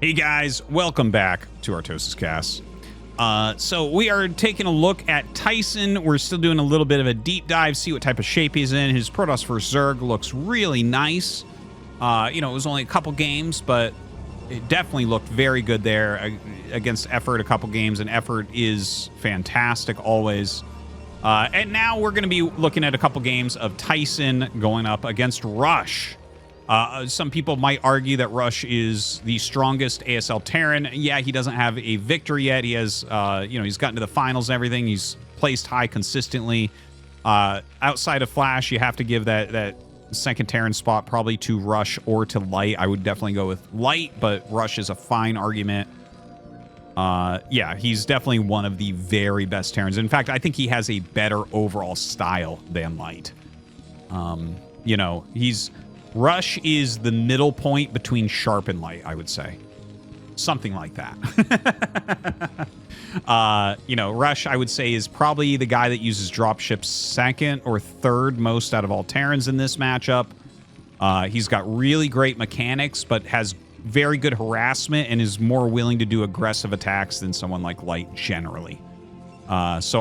Hey guys, welcome back to ArtosisCasts. So we are taking a look at Tyson. We're still doing a little bit of a deep dive, see what type of shape he's in. His Protoss vs. Zerg looks really nice. You know, it was only a couple games, but it definitely looked very good there against Effort a couple games, and Effort is fantastic always. And now we're going to be looking at a couple games of Tyson going up against Rush. Some people might argue that Rush is the strongest ASL Terran. Yeah, he doesn't have a victory yet. He has, you know, he's gotten to the finals and everything. He's placed high consistently. Outside of Flash, you have to give that second Terran spot probably to Rush or to Light. I would definitely go with Light, but Rush is a fine argument. Yeah, he's definitely one of the very best Terrans. In fact, I think he has a better overall style than Light. You know, Rush is the middle point between Sharp and Light, I would say. Something like that. You know, Rush, I would say, is probably the guy that uses dropships second or third most out of all Terrans in this matchup. He's got really great mechanics, but has very good harassment and is more willing to do aggressive attacks than someone like Light generally. So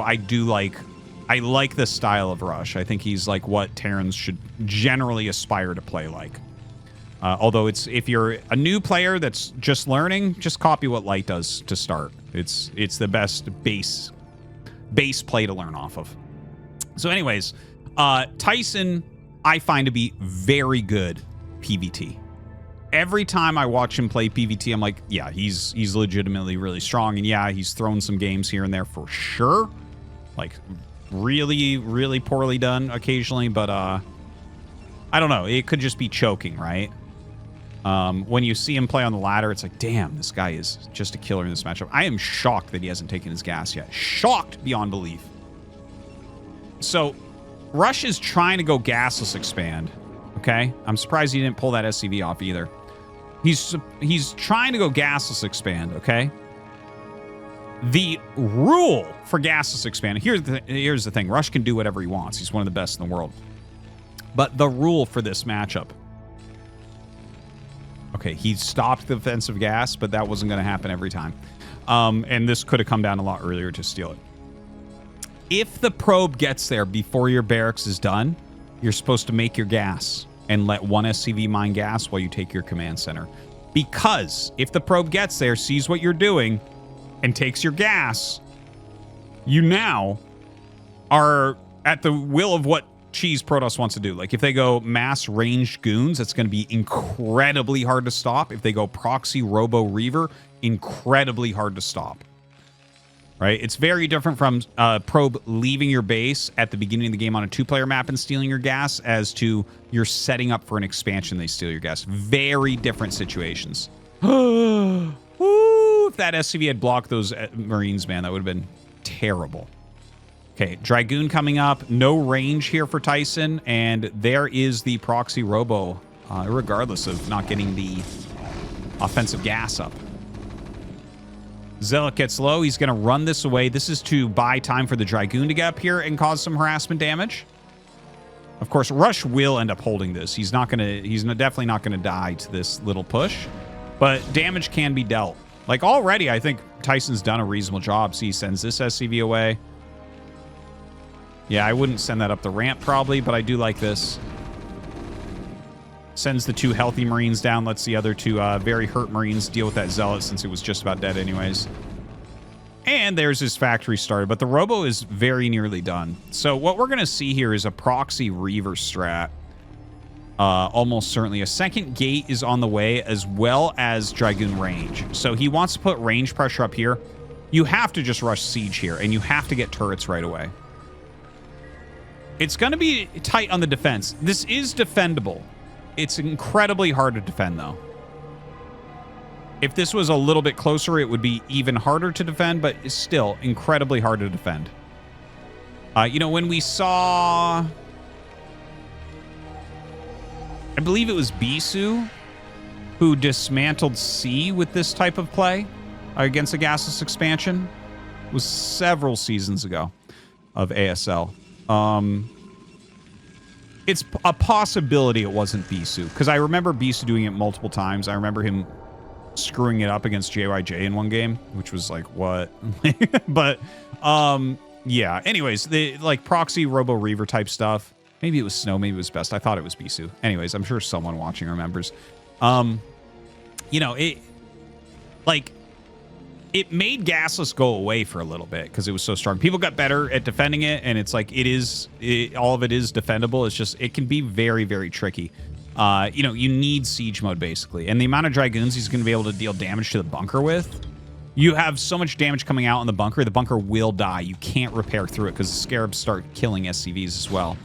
I like the style of Rush. I think he's like what Terrans should generally aspire to play like. Although if you're a new player that's just learning, just copy what Light does to start. It's the best base play to learn off of. So anyways, Tyson I find to be very good PvT. Every time I watch him play PvT, I'm like, yeah, he's legitimately really strong. And yeah, he's thrown some games here and there for sure. Like really, really poorly done occasionally, but I don't know. It could just be choking, right? When you see him play on the ladder, it's like, damn, this guy is just a killer in this matchup. I am shocked that he hasn't taken his gas yet. Shocked beyond belief. So, Rush is trying to go gasless expand, okay? I'm surprised he didn't pull that SCV off either. He's trying to go gasless expand, okay? The rule for gasless expand, here's the thing. Rush can do whatever he wants. He's one of the best in the world. But the rule for this matchup... Okay, he stopped the defensive gas, but that wasn't going to happen every time. And this could have come down a lot earlier to steal it. If the probe gets there before your barracks is done, you're supposed to make your gas and let one SCV mine gas while you take your command center. Because if the probe gets there, sees what you're doing, and takes your gas, you now are at the will of what Cheese Protoss wants to do. Like if they go mass ranged goons, it's going to be incredibly hard to stop. If they go proxy robo reaver, incredibly hard to stop. Right? It's very different from probe leaving your base at the beginning of the game on a 2-player map and stealing your gas as to you're setting up for an expansion, they steal your gas. Very different situations. Woo! If that SCV had blocked those Marines, man, that would have been terrible. Okay, Dragoon coming up. No range here for Tyson, and there is the proxy robo, regardless of not getting the offensive gas up. Zealot gets low. He's going to run this away. This is to buy time for the Dragoon to get up here and cause some harassment damage. Of course, Rush will end up holding this. He's definitely not going to die to this little push, but damage can be dealt. Like already, I think Tyson's done a reasonable job. See, he sends this SCV away. Yeah, I wouldn't send that up the ramp probably, but I do like this. Sends the 2 healthy Marines down. Lets the other 2 very hurt Marines deal with that Zealot since it was just about dead anyways. And there's his factory started, but the Robo is very nearly done. So what we're going to see here is a proxy reaver strat. Almost certainly. A second gate is on the way as well as Dragoon range. So he wants to put range pressure up here. You have to just rush siege here, and you have to get turrets right away. It's going to be tight on the defense. This is defendable. It's incredibly hard to defend, though. If this was a little bit closer, it would be even harder to defend, but it's still incredibly hard to defend. You know, when we saw... I believe it was Bisu who dismantled C with this type of play against a gasless expansion. It was several seasons ago of ASL. It's a possibility it wasn't Bisu, because I remember Bisu doing it multiple times. I remember him screwing it up against JYJ in one game, which was like, what? But, yeah. Anyways, the like Proxy, Robo Reaver type stuff. Maybe it was Snow, maybe it was Best. I thought it was Bisu. Anyways, I'm sure someone watching remembers. You know, it made Gasless go away for a little bit because it was so strong. People got better at defending it, and it's like all of it is defendable. It's just it can be very, very tricky. You know, you need siege mode basically, and the amount of Dragoons he's going to be able to deal damage to the bunker with. You have so much damage coming out in the bunker will die. You can't repair through it because the Scarabs start killing SCVs as well.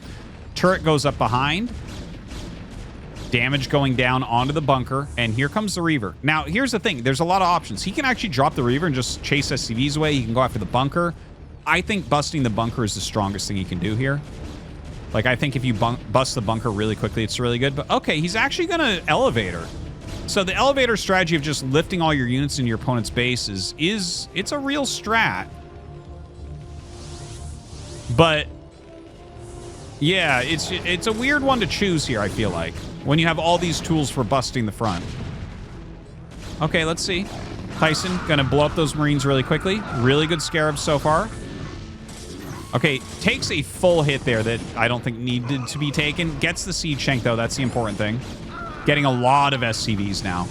Turret goes up behind. Damage going down onto the bunker, and here comes the Reaver. Now, here's the thing. There's a lot of options. He can actually drop the Reaver and just chase SCVs away. He can go after the bunker. I think busting the bunker is the strongest thing he can do here. Like, I think if you bust the bunker really quickly, it's really good. But, okay, he's actually going to Elevator. So the Elevator strategy of just lifting all your units in your opponent's base it's a real strat. But, yeah, it's a weird one to choose here, I feel like, when you have all these tools for busting the front. Okay, let's see. Tyson gonna blow up those Marines really quickly. Really good Scarabs so far. Okay, takes a full hit there that I don't think needed to be taken. Gets the Siege Tank, though. That's the important thing. Getting a lot of SCVs now.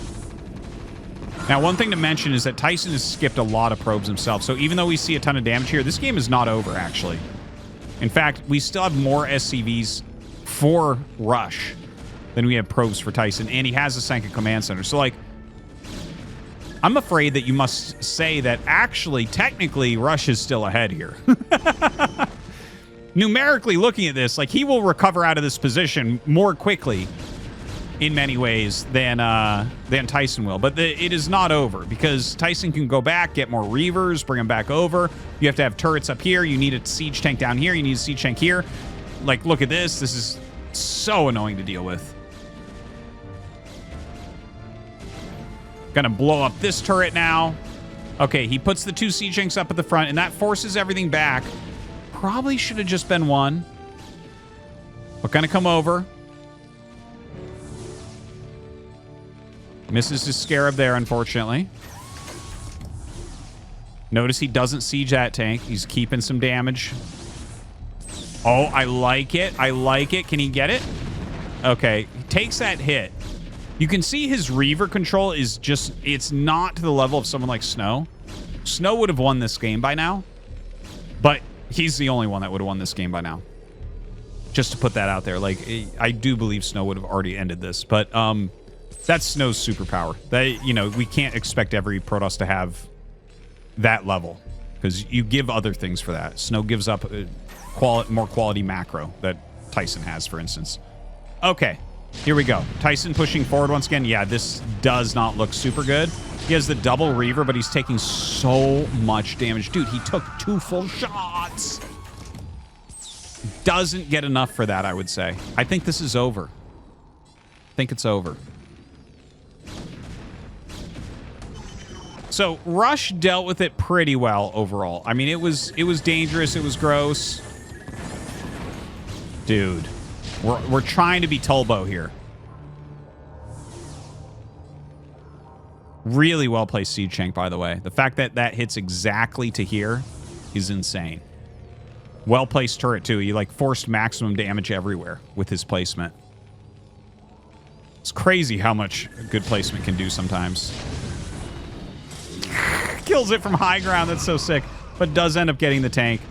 Now, one thing to mention is that Tyson has skipped a lot of probes himself. So even though we see a ton of damage here, this game is not over, actually. In fact, we still have more SCVs for Rush than we have probes for Tyson. And he has a Senka Command Center. So, like, I'm afraid that you must say that actually, technically, Rush is still ahead here. Numerically looking at this, like, he will recover out of this position more quickly in many ways than Tyson will. But it is not over because Tyson can go back, get more Reavers, bring them back over. You have to have turrets up here. You need a siege tank down here. You need a siege tank here. Like, look at this. This is so annoying to deal with. Gonna blow up this turret now. Okay, he puts the 2 siege tanks up at the front, and that forces everything back. Probably should have just been 1. But gonna come over. Misses his Scarab there, unfortunately. Notice he doesn't siege that tank. He's keeping some damage. Oh, I like it. I like it. Can he get it? Okay, he takes that hit. You can see his Reaver control is just, it's not to the level of someone like Snow. Snow would have won this game by now, but he's the only one that would have won this game by now. Just to put that out there. Like, I do believe Snow would have already ended this, but that's Snow's superpower. That, you know, we can't expect every Protoss to have that level because you give other things for that. Snow gives up more quality macro that Tyson has, for instance. Okay. Here we go. Tyson pushing forward once again. Yeah, this does not look super good. He has the double Reaver, but he's taking so much damage. Dude, he took 2 full shots. Doesn't get enough for that, I would say. I think this is over. I think it's over. So, Rush dealt with it pretty well overall. I mean, it was dangerous. It was gross. Dude. We're trying to be Tulbo here. Really well-placed siege tank, by the way. The fact that that hits exactly to here is insane. Well-placed turret, too. He, like, forced maximum damage everywhere with his placement. It's crazy how much good placement can do sometimes. Kills it from high ground. That's so sick. But does end up getting the tank.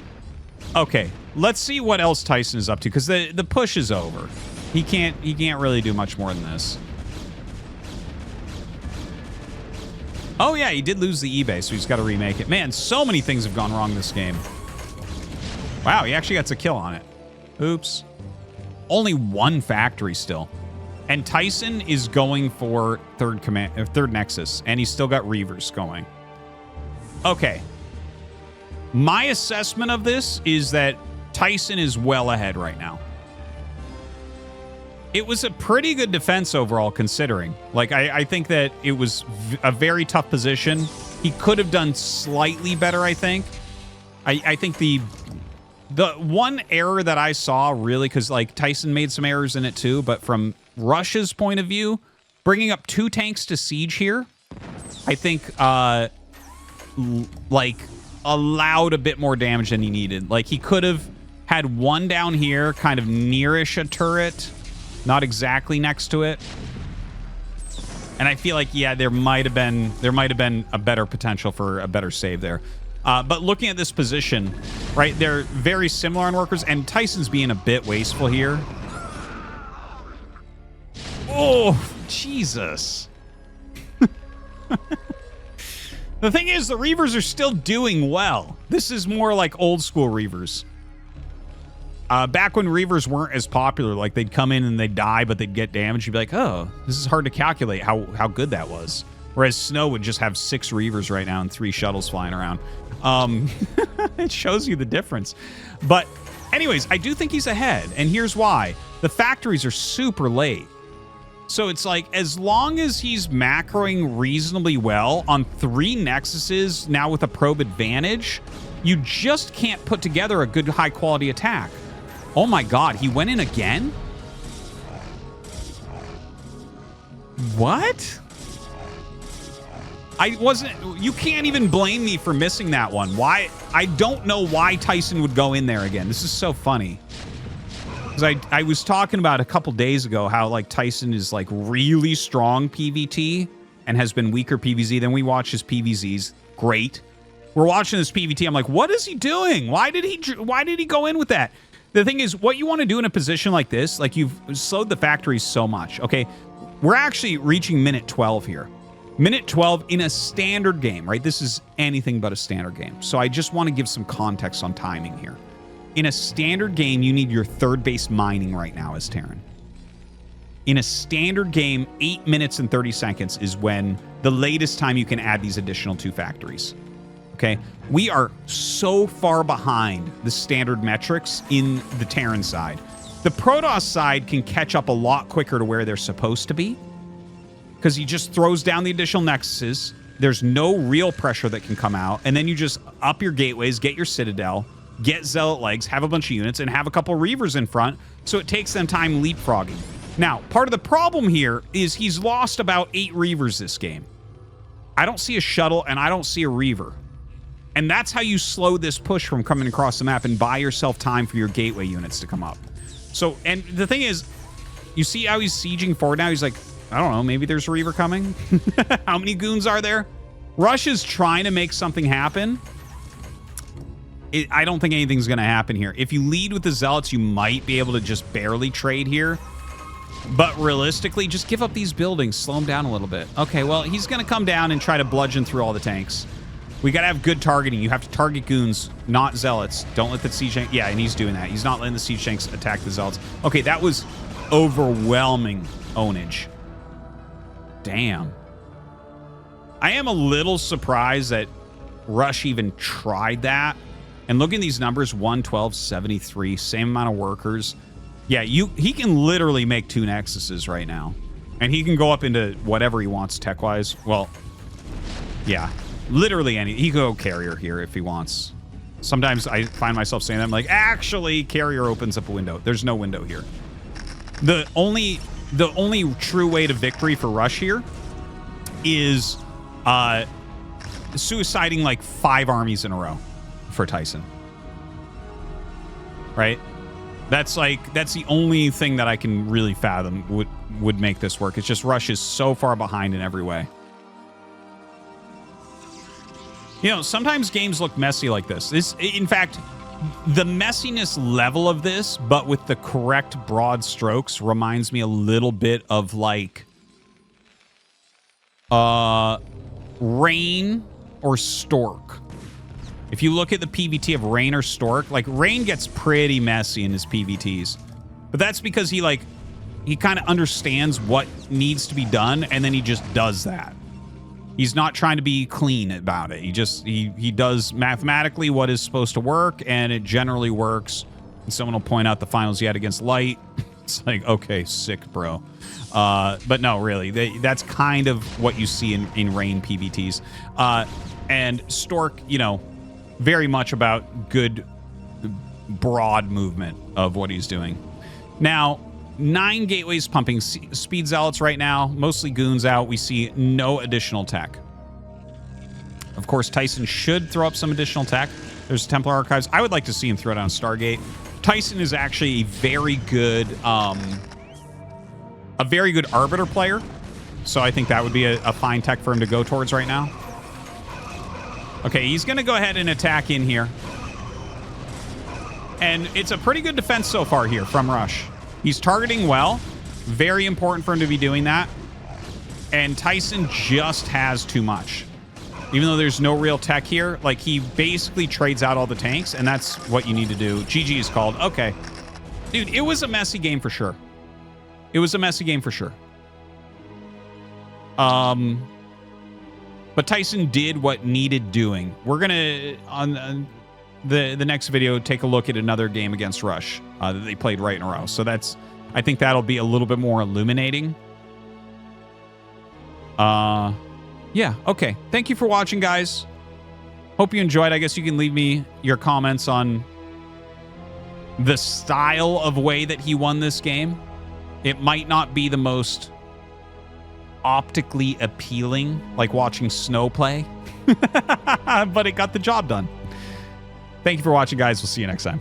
Okay, let's see what else Tyson is up to, because the push is over. He can't really do much more than this. Oh yeah, he did lose the eBay, so he's got to remake it. Man, so many things have gone wrong this game. Wow, he actually gets a kill on it. Oops. Only 1 factory still. And Tyson is going for third Nexus, and he's still got Reavers going. Okay. My assessment of this is that Tyson is well ahead right now. It was a pretty good defense overall, considering. Like, I think that it was a very tough position. He could have done slightly better, I think. I think the one error that I saw, really, because, like, Tyson made some errors in it too, but from Rush's point of view, bringing up 2 tanks to siege here I think, like, allowed a bit more damage than he needed. Like, he could have had one down here, kind of nearish a turret, not exactly next to it. And I feel like, yeah, there might have been a better potential for a better save there. But looking at this position, right, they're very similar on workers, and Tyson's being a bit wasteful here. Oh, Jesus. The thing is, the Reavers are still doing well. This is more like old school Reavers. Back when Reavers weren't as popular, like they'd come in and they'd die, but they'd get damage. You'd be like, oh, this is hard to calculate how good that was. Whereas Snow would just have 6 Reavers right now and 3 shuttles flying around. It shows you the difference. But anyways, I do think he's ahead. And here's why. The factories are super late. So it's like, as long as he's macroing reasonably well on 3 Nexuses, now with a probe advantage, you just can't put together a good high-quality attack. Oh my god, he went in again? What? You can't even blame me for missing that one. Why? I don't know why Tyson would go in there again. This is so funny. Because I was talking about a couple days ago how, like, Tyson is, like, really strong PvT and has been weaker PvZ. Then we watch his PvZs. Great. We're watching this PvT. I'm like, what is he doing? Why did he go in with that? The thing is, what you want to do in a position like this, like, you've slowed the factories so much. Okay, we're actually reaching minute 12 here. Minute 12 in a standard game, right? This is anything but a standard game. So I just want to give some context on timing here. In a standard game, you need your third base mining right now as Terran. In a standard game, 8 minutes and 30 seconds is when the latest time you can add these additional 2 factories. Okay? We are so far behind the standard metrics in the Terran side. The Protoss side can catch up a lot quicker to where they're supposed to be, because he just throws down the additional nexuses. There's no real pressure that can come out, and then you just up your gateways, get your Citadel, get Zealot legs, have a bunch of units, and have a couple Reavers in front, so it takes them time leapfrogging. Now, part of the problem here is he's lost about 8 Reavers this game. I don't see a shuttle, and I don't see a Reaver. And that's how you slow this push from coming across the map and buy yourself time for your gateway units to come up. So, and the thing is, you see how he's sieging forward now? He's like, I don't know, maybe there's a Reaver coming? How many goons are there? Rush is trying to make something happen. I don't think anything's going to happen here. If you lead with the Zealots, you might be able to just barely trade here. But realistically, just give up these buildings. Slow them down a little bit. Okay, well, he's going to come down and try to bludgeon through all the tanks. We got to have good targeting. You have to target goons, not Zealots. Don't let the siege tank... Yeah, and he's doing that. He's not letting the siege tanks attack the Zealots. Okay, that was overwhelming ownage. Damn. I am a little surprised that Rush even tried that. And look at these numbers, 112, 73, same amount of workers. Yeah, he can literally make 2 Nexuses right now. And he can go up into whatever he wants tech-wise. Well, yeah, literally any. He can go carrier here if he wants. Sometimes I find myself saying that. I'm like, actually, carrier opens up a window. There's no window here. The only true way to victory for Rush here is suiciding like 5 armies in a row for Tyson. Right? That's the only thing that I can really fathom would make this work. It's just Rush is so far behind in every way. You know, sometimes games look messy like this. In fact, the messiness level of this, but with the correct broad strokes, reminds me a little bit of like Rain or Stork. If you look at the PvT of Rain or Stork, like Rain gets pretty messy in his PvTs. But that's because he kind of understands what needs to be done, and then he just does that. He's not trying to be clean about it. He does mathematically what is supposed to work, and it generally works. And someone will point out the finals he had against Light. It's like, okay, sick, bro. But no, really, that's kind of what you see in Rain PvTs. And Stork, you know, very much about good, broad movement of what he's doing. Now, 9 gateways pumping speed Zealots right now, mostly goons out. We see no additional tech. Of course, Tyson should throw up some additional tech. There's Templar Archives. I would like to see him throw down Stargate. Tyson is actually a very good Arbiter player. So I think that would be a fine tech for him to go towards right now. Okay, he's going to go ahead and attack in here. And it's a pretty good defense so far here from Rush. He's targeting well. Very important for him to be doing that. And Tyson just has too much. Even though there's no real tech here, like, he basically trades out all the tanks, and that's what you need to do. GG is called. Okay. Dude, it was a messy game for sure. It was a messy game for sure. But Tyson did what needed doing. We're going to, on the next video, take a look at another game against Rush that they played right in a row. So that's, I think that'll be a little bit more illuminating. Yeah, okay. Thank you for watching, guys. Hope you enjoyed. I guess you can leave me your comments on the style of way that he won this game. It might not be the most optically appealing, like watching snow play, but it got the job done. Thank you for watching, guys. We'll see you next time.